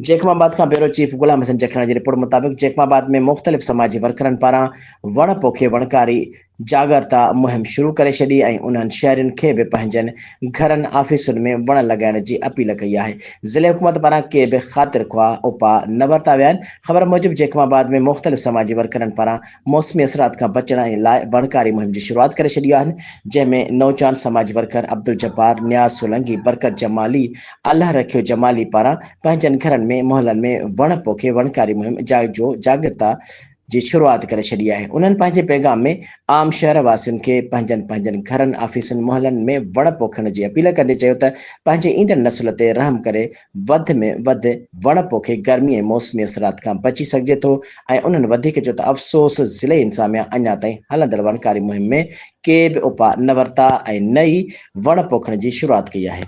जैकमाबाद का bureau chief गुलाम हसन जखना की report मुताबिक जैकमाबाद में मुख्तलिफ समाजी वर्करनि पारां वण पोखे वणकारी जागरता मुहिम शुरू करे छॾी ऐं उन्हनि शहरियुनि खे बि पंहिंजनि घरनि आफ़ीसुनि में वण लॻाइण जी अपील कई आहे। ज़िले हुकूमत पारां के बि ख़ातिर ख़्वाह उपा न वरिता विया आहिनि। ख़बर मूजिबि जैकमाबाद में मुख्तलिफ समाजी वर्करनि पारां मौसमी असरात खां बचण लाइ वणकारी मुहिम जी शुरूआत करे छॾी आहे, जंहिंमें नौजवान समाजी वर्कर अब्दुल जब्बार, नियाज़ सोलंकी, बरकत जमाली, अल्लाह रखियो जमाली पारां पंहिंजनि घरनि में मोहल्लनि में वण पोखे वणकारी मुहिम जागरता जी शुरूआत करे छॾी आहे। उन्हनि पंहिंजे पैगाम में आम शहर वासियुनि खे पंहिंजनि घरनि आफ़ीसुनि मोहल्लनि में वण पोखण जी अपील कंदे चयो त पंहिंजे ईंदड़ नस्ल ते रहम करे वधि में वधि वण पोखे गर्मी ऐं मौसमी असरात खां बची सघिजे थो। ऐं उन्हनि वधीक चयो त अफ़सोस ज़िले इंतिज़ामिया अञा ताईं हलंदड़ वणकारी मुहिम में के बि उपा न वरिता ऐं न ई वण पोखण जी शुरूआत कई आहे।